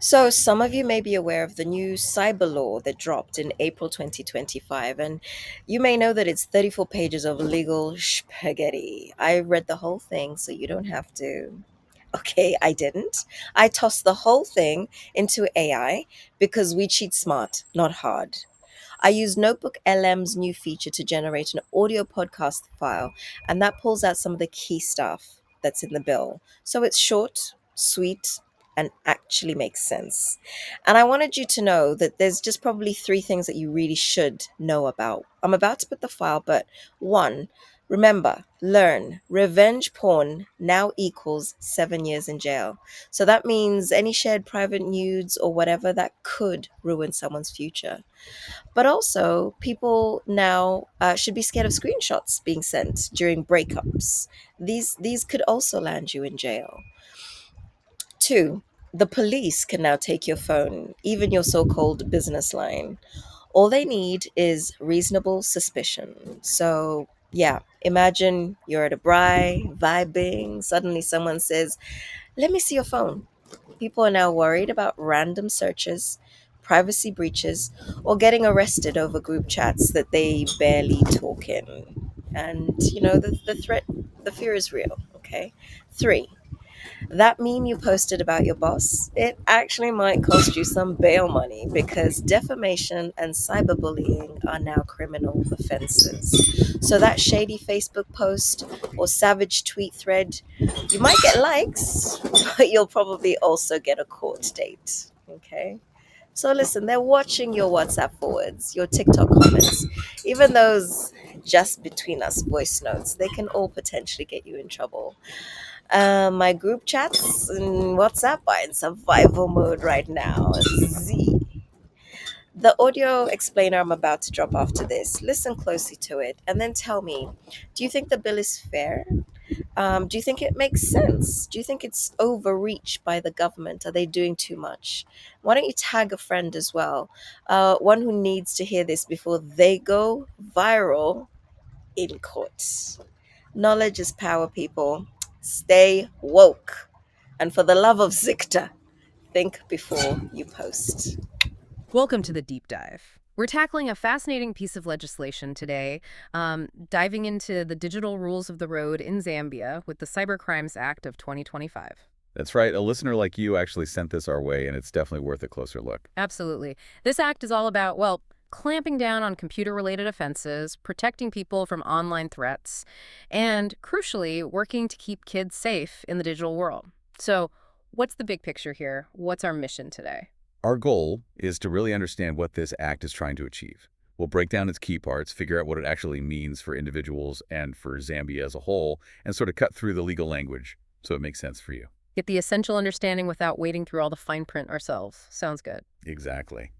So, some of you may be aware of the new cyber law that dropped in April 2025, and you may know that it's 34 pages of legal spaghetti. I read the whole thing, so you don't have to. Okay, I didn't. I tossed the whole thing into AI because we cheat smart, not hard. I use Notebook LM's new feature to generate an audio podcast file, and that pulls out some of the key stuff that's in the bill. So it's short, sweet, and actually makes sense. And I wanted you to know that there's just probably three things that you really should know about. I'm about to put the file, but one, remember, learn, revenge porn now equals 7 years in jail. So that means any shared private nudes or whatever that could ruin someone's future. But also, people now should be scared of screenshots being sent during breakups. These could also land you in jail. Two, the police can now take your phone, even your so-called business line. All they need is reasonable suspicion. So, yeah, imagine you're at a braai, vibing. Suddenly, someone says, "Let me see your phone." People are now worried about random searches, privacy breaches, or getting arrested over group chats that they barely talk in. And, the threat, the fear is real, okay? Three, that meme you posted about your boss, it actually might cost you some bail money because defamation and cyberbullying are now criminal offenses. So that shady Facebook post or savage tweet thread, you might get likes, but you'll probably also get a court date. Okay? So listen, they're watching your WhatsApp forwards, your TikTok comments, even those just between us voice notes, they can all potentially get you in trouble. My group chats and WhatsApp are in survival mode right now. Z. The audio explainer I'm about to drop after this, listen closely to it and then tell me, do you think the bill is fair? Do you think it makes sense? Do you think it's overreach by the government? Are they doing too much? Why don't you tag a friend as well? One who needs to hear this before they go viral in court. Knowledge is power, people. Stay woke. And for the love of Zicta, think before you post. Welcome to the deep dive. We're tackling a fascinating piece of legislation today, diving into the digital rules of the road in Zambia with the Cybercrimes Act of 2025. That's right. A listener like you actually sent this our way, and it's definitely worth a closer look. Absolutely. This act is all about, well, clamping down on computer-related offenses, protecting people from online threats, and, crucially, working to keep kids safe in the digital world. So, what's the big picture here? What's our mission today? Our goal is to really understand what this act is trying to achieve. We'll break down its key parts, figure out what it actually means for individuals and for Zambia as a whole, and sort of cut through the legal language so it makes sense for you. Get the essential understanding without wading through all the fine print ourselves. Sounds good. Exactly.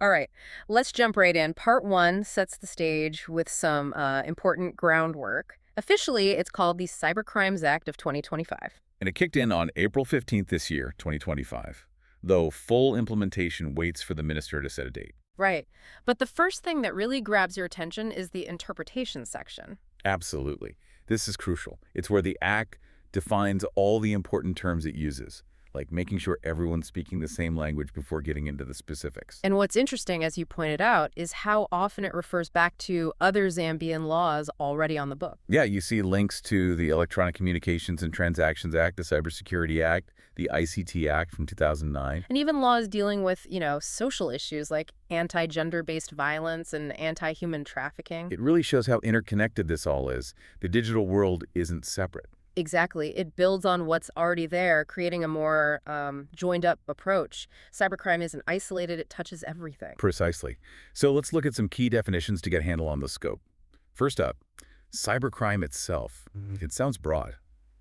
All right, let's jump right in. Part one sets the stage with some important groundwork. Officially, it's called the Cybercrimes Act of 2025. And it kicked in on April 15th this year, 2025, though full implementation waits for the minister to set a date. Right. But the first thing that really grabs your attention is the interpretation section. Absolutely. This is crucial. It's where the act defines all the important terms it uses, like making sure everyone's speaking the same language before getting into the specifics. And what's interesting, as you pointed out, is how often it refers back to other Zambian laws already on the book. Yeah, you see links to the Electronic Communications and Transactions Act, the Cybersecurity Act, the ICT Act from 2009. And even laws dealing with, social issues like anti-gender-based violence and anti-human trafficking. It really shows how interconnected this all is. The digital world isn't separate. Exactly. It builds on what's already there, creating a more joined-up approach. Cybercrime isn't isolated. It touches everything. Precisely. So let's look at some key definitions to get a handle on the scope. First up, cybercrime itself. It sounds broad.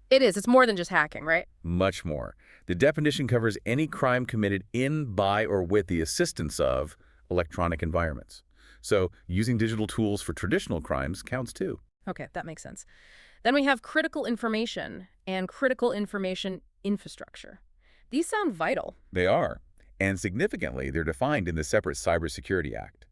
It is. It's more than just hacking, right? Much more. The definition covers any crime committed in, by, or with the assistance of electronic environments. So using digital tools for traditional crimes counts too. Okay, that makes sense. Then we have critical information and critical information infrastructure. These sound vital. They are. And significantly, they're defined in the separate Cybersecurity Act.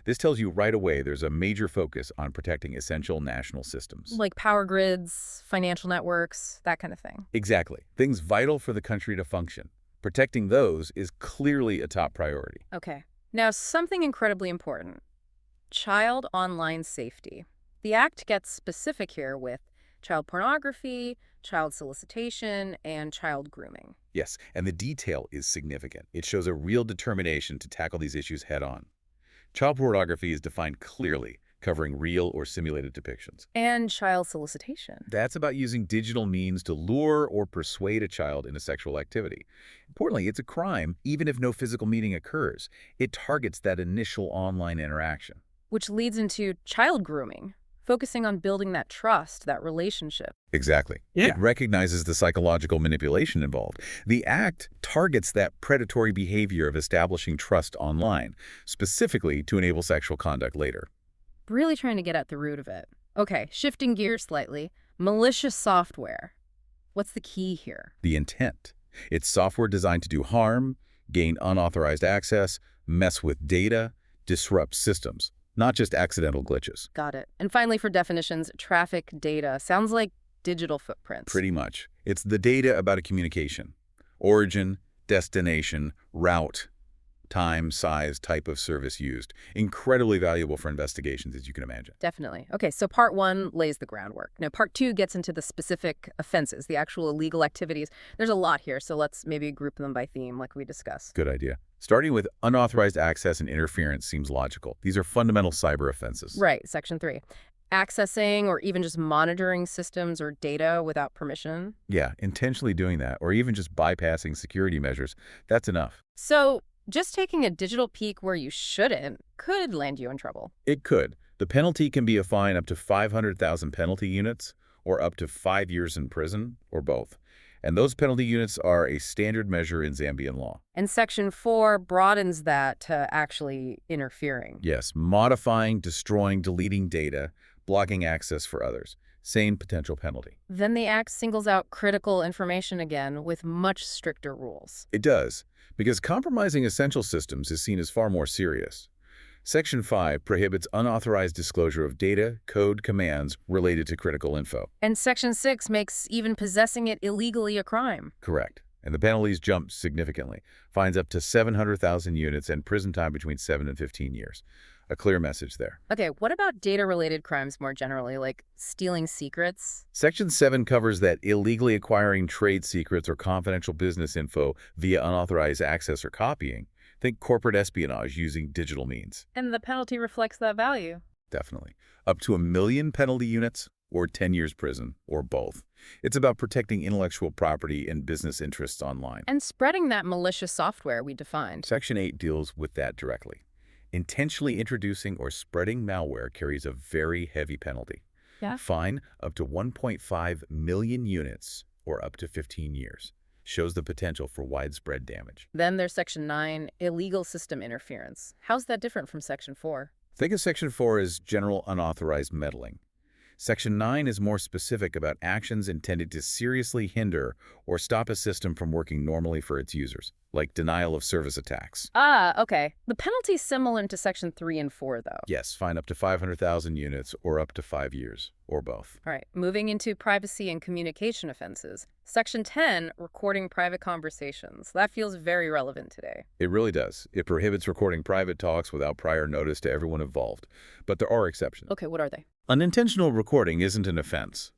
This tells you right away there's a major focus on protecting essential national systems. Like power grids, financial networks, that kind of thing. Exactly. Things vital for the country to function. Protecting those is clearly a top priority. Okay. Now, something incredibly important. Child online safety. The Act gets specific here with child pornography, child solicitation, and child grooming. Yes, and the detail is significant. It shows a real determination to tackle these issues head-on. Child pornography is defined clearly, covering real or simulated depictions. And child solicitation. That's about using digital means to lure or persuade a child into sexual activity. Importantly, it's a crime even if no physical meeting occurs. It targets that initial online interaction. Which leads into child grooming, focusing on building that trust, that relationship. Exactly. It recognizes the psychological manipulation involved. The Act targets that predatory behavior of establishing trust online, specifically to enable sexual conduct later. Really trying to get at the root of it. Okay, shifting gears slightly. Malicious software. What's the key here? The intent. It's software designed to do harm, gain unauthorized access, mess with data, disrupt systems, not just accidental glitches. Got it. And finally, for definitions, traffic data. Sounds like digital footprints. Pretty much. It's the data about a communication. Origin, destination, route, time, size, type of service used. Incredibly valuable for investigations, as you can imagine. Definitely. Okay, so part one lays the groundwork. Now, part two gets into the specific offenses, the actual illegal activities. There's a lot here, so let's maybe group them by theme like we discussed. Good idea. Starting with unauthorized access and interference seems logical. These are fundamental cyber offenses. Right, Section 3. Accessing or even just monitoring systems or data without permission. Yeah, intentionally doing that, or even just bypassing security measures, that's enough. So just taking a digital peek where you shouldn't could land you in trouble. It could. The penalty can be a fine up to 500,000 penalty units, or up to 5 years in prison, or both. And those penalty units are a standard measure in Zambian law. And Section 4 broadens that to actually interfering. Yes, modifying, destroying, deleting data, blocking access for others. Same potential penalty. Then the Act singles out critical information again with much stricter rules. It does, because compromising essential systems is seen as far more serious. Section 5 prohibits unauthorized disclosure of data, code, commands related to critical info. And Section 6 makes even possessing it illegally a crime. Correct. And the penalties jump significantly. Fines up to 700,000 units and prison time between 7 and 15 years. A clear message there. Okay, what about data-related crimes more generally, like stealing secrets? Section 7 covers that illegally acquiring trade secrets or confidential business info via unauthorized access or copying. Think corporate espionage using digital means. And the penalty reflects that value. Definitely. Up to 1 million penalty units or 10 years prison, or both. It's about protecting intellectual property and business interests online. And spreading that malicious software we defined. Section 8 deals with that directly. Intentionally introducing or spreading malware carries a very heavy penalty. Yeah. Fine up to 1.5 million units or up to 15 years. Shows the potential for widespread damage. Then there's Section 9, illegal system interference. How's that different from Section 4? Think of Section 4 as general unauthorized meddling. Section 9 is more specific about actions intended to seriously hinder or stop a system from working normally for its users, like denial of service attacks. Ah, okay. The penalty's similar to Section 3 and 4, though. Yes, fine up to 500,000 units or up to 5 years, or both. All right, moving into privacy and communication offenses. Section 10, recording private conversations. That feels very relevant today. It really does. It prohibits recording private talks without prior notice to everyone involved. But there are exceptions. Okay, what are they? Unintentional recording isn't an offense.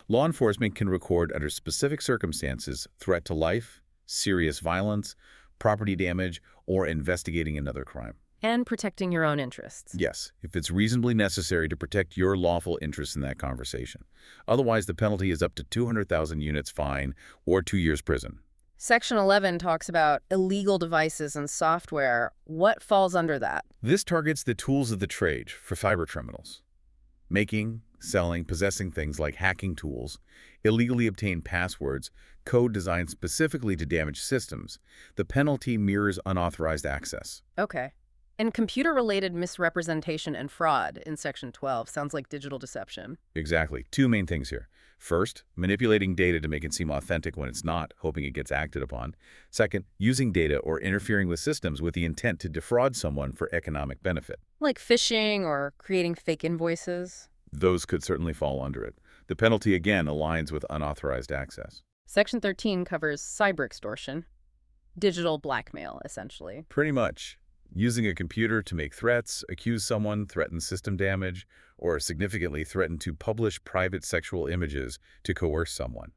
Law enforcement can record under specific circumstances threat to life, serious violence, property damage, or investigating another crime. And protecting your own interests. Yes, if it's reasonably necessary to protect your lawful interests in that conversation. Otherwise, the penalty is up to 200,000 units fine or 2 years prison. Section 11 talks about illegal devices and software. What falls under that? This targets the tools of the trade for cyber criminals. Making, selling, possessing things like hacking tools, illegally obtained passwords, code designed specifically to damage systems. The penalty mirrors unauthorized access. Okay. And computer-related misrepresentation and fraud in Section 12 sounds like digital deception. Exactly. 2 main things here. First, manipulating data to make it seem authentic when it's not, hoping it gets acted upon. Second, using data or interfering with systems with the intent to defraud someone for economic benefit. Like phishing or creating fake invoices. Those could certainly fall under it. The penalty, again, aligns with unauthorized access. Section 13 covers cyber extortion. Digital blackmail, essentially. Pretty much. Using a computer to make threats, accuse someone, threaten system damage, or significantly threaten to publish private sexual images to coerce someone.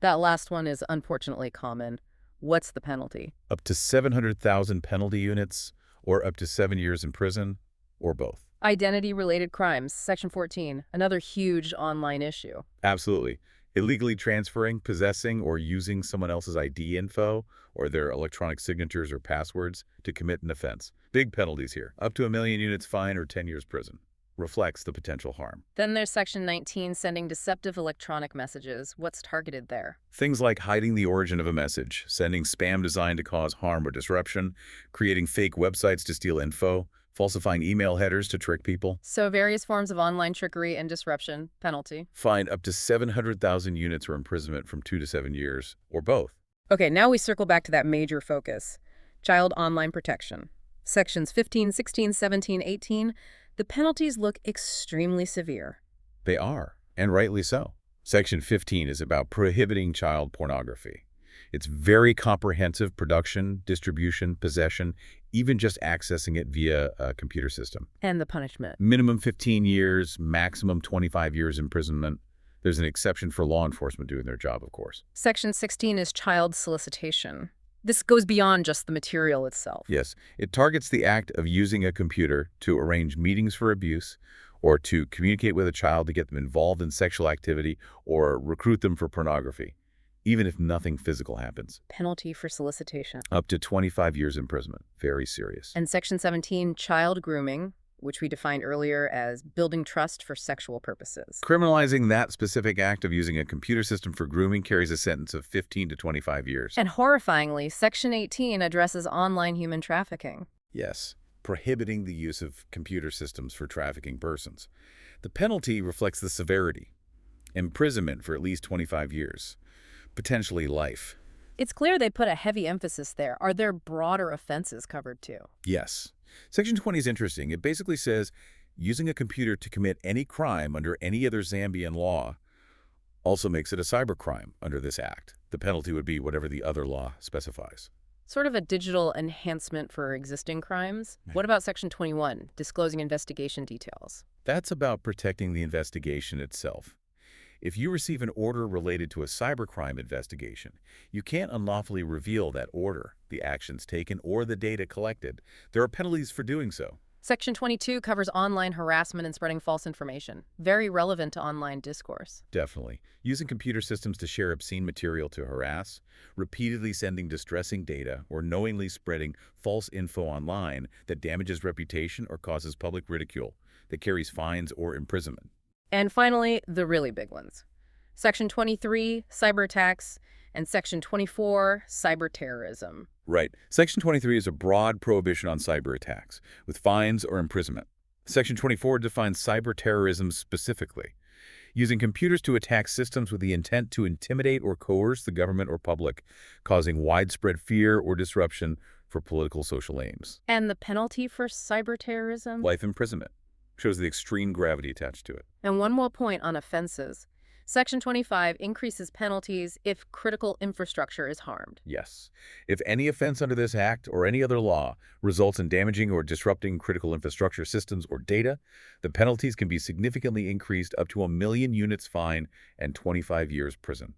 That last one is unfortunately common. What's the penalty? Up to 700,000 penalty units, or up to 7 years in prison, or both. Identity-related crimes, Section 14, another huge online issue. Absolutely. Illegally transferring, possessing, or using someone else's ID info or their electronic signatures or passwords to commit an offense. Big penalties here. Up to 1 million units fine or 10 years prison. Reflects the potential harm. Then there's Section 19, sending deceptive electronic messages. What's targeted there? Things like hiding the origin of a message, sending spam designed to cause harm or disruption, creating fake websites to steal info, falsifying email headers to trick people. So various forms of online trickery and disruption, penalty. Fine up to 700,000 units or imprisonment from 2 to 7 years, or both. Okay, now we circle back to that major focus, child online protection. Sections 15, 16, 17, 18, the penalties look extremely severe. They are, and rightly so. Section 15 is about prohibiting child pornography. It's very comprehensive: production, distribution, possession, even just accessing it via a computer system. And the punishment. Minimum 15 years, maximum 25 years imprisonment. There's an exception for law enforcement doing their job, of course. Section 16 is child solicitation. This goes beyond just the material itself. Yes, it targets the act of using a computer to arrange meetings for abuse, or to communicate with a child to get them involved in sexual activity, or recruit them for pornography, even if nothing physical happens. Penalty for solicitation. Up to 25 years imprisonment. Very serious. And Section 17, child grooming, which we defined earlier as building trust for sexual purposes. Criminalizing that specific act of using a computer system for grooming carries a sentence of 15 to 25 years. And horrifyingly, Section 18 addresses online human trafficking. Yes, prohibiting the use of computer systems for trafficking persons. The penalty reflects the severity. Imprisonment for at least 25 years. Potentially life. It's clear they put a heavy emphasis there. Are there broader offenses covered too? Yes. Section 20 is interesting. It basically says using a computer to commit any crime under any other Zambian law also makes it a cybercrime under this act. The penalty would be whatever the other law specifies. Sort of a digital enhancement for existing crimes. What about Section 21, disclosing investigation details? That's about protecting the investigation itself. If you receive an order related to a cybercrime investigation, you can't unlawfully reveal that order, the actions taken, or the data collected. There are penalties for doing so. Section 22 covers online harassment and spreading false information. Very relevant to online discourse. Definitely. Using computer systems to share obscene material to harass, repeatedly sending distressing data, or knowingly spreading false info online that damages reputation or causes public ridicule, that carries fines or imprisonment. And finally, the really big ones. Section 23, cyber attacks, and Section 24, cyber terrorism. Right. Section 23 is a broad prohibition on cyber attacks, with fines or imprisonment. Section 24 defines cyber terrorism specifically, using computers to attack systems with the intent to intimidate or coerce the government or public, causing widespread fear or disruption for political social aims. And the penalty for cyber terrorism? Life imprisonment. Shows the extreme gravity attached to it. And one more point on offenses. Section 25 increases penalties if critical infrastructure is harmed. Yes. If any offense under this act or any other law results in damaging or disrupting critical infrastructure systems or data, the penalties can be significantly increased up to 1 million units fine and 25 years prison.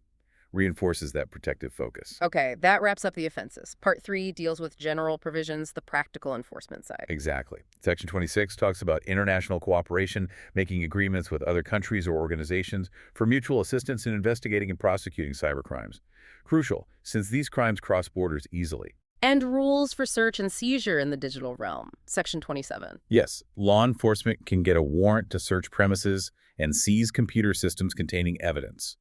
Reinforces that protective focus. Okay, that wraps up the offenses. Part 3 deals with general provisions, the practical enforcement side. Exactly. Section 26 talks about international cooperation, making agreements with other countries or organizations for mutual assistance in investigating and prosecuting cybercrimes. Crucial, since these crimes cross borders easily. And rules for search and seizure in the digital realm. Section 27. Yes, law enforcement can get a warrant to search premises and seize computer systems containing evidence.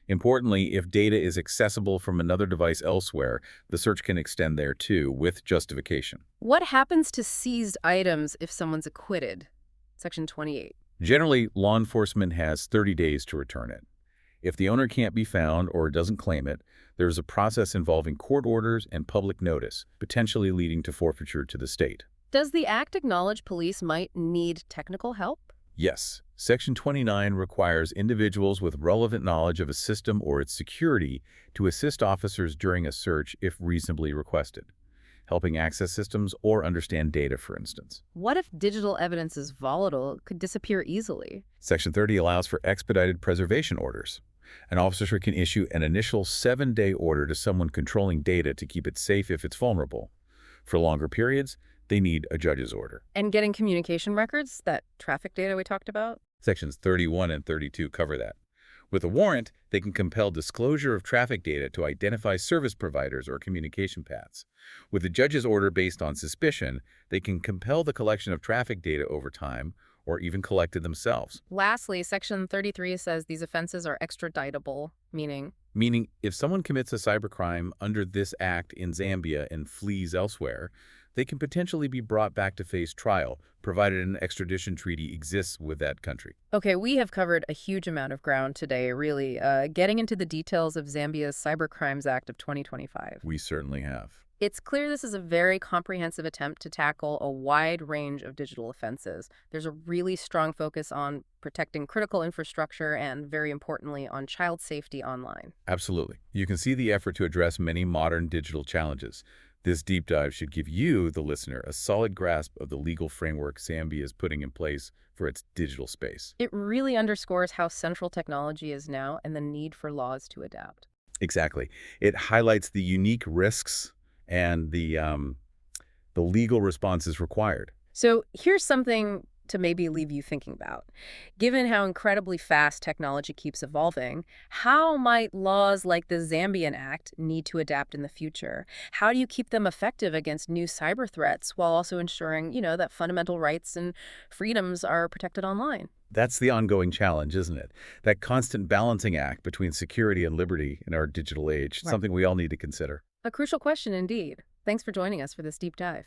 Importantly, if data is accessible from another device elsewhere, the search can extend there too, with justification. What happens to seized items if someone's acquitted? Section 28. Generally, law enforcement has 30 days to return it. If the owner can't be found or doesn't claim it, there's a process involving court orders and public notice, potentially leading to forfeiture to the state. Does the Act acknowledge police might need technical help? Yes, Section 29 requires individuals with relevant knowledge of a system or its security to assist officers during a search if reasonably requested, helping access systems or understand data, for instance. What if digital evidence is volatile, could disappear easily? Section 30 allows for expedited preservation orders. An officer can issue an initial 7-day order to someone controlling data to keep it safe if it's vulnerable. For longer periods, they need a judge's order. And getting communication records, that traffic data we talked about? Sections 31 and 32 cover that. With a warrant, they can compel disclosure of traffic data to identify service providers or communication paths. With a judge's order based on suspicion, they can compel the collection of traffic data over time or even collect it themselves. Lastly, Section 33 says these offenses are extraditable, meaning Meaning, if someone commits a cybercrime under this act in Zambia and flees elsewhere, they can potentially be brought back to face trial, provided an extradition treaty exists with that country. okay, we have covered a huge amount of ground today, really, getting into the details of Zambia's Cybercrimes Act of 2025. We certainly have. It's clear this is a very comprehensive attempt to tackle a wide range of digital offenses. There's a really strong focus on protecting critical infrastructure and, very importantly, on child safety online. Absolutely. You can see the effort to address many modern digital challenges. This deep dive should give you, the listener, a solid grasp of the legal framework Zambia is putting in place for its digital space. It really underscores how central technology is now and the need for laws to adapt. Exactly. It highlights the unique risks and the legal responses required. So here's something to maybe leave you thinking about. Given how incredibly fast technology keeps evolving, how might laws like the Zambian Act need to adapt in the future? How do you keep them effective against new cyber threats while also ensuring, that fundamental rights and freedoms are protected online? That's the ongoing challenge, isn't it? That constant balancing act between security and liberty in our digital age, Right. something we all need to consider. A crucial question indeed. Thanks for joining us for this deep dive.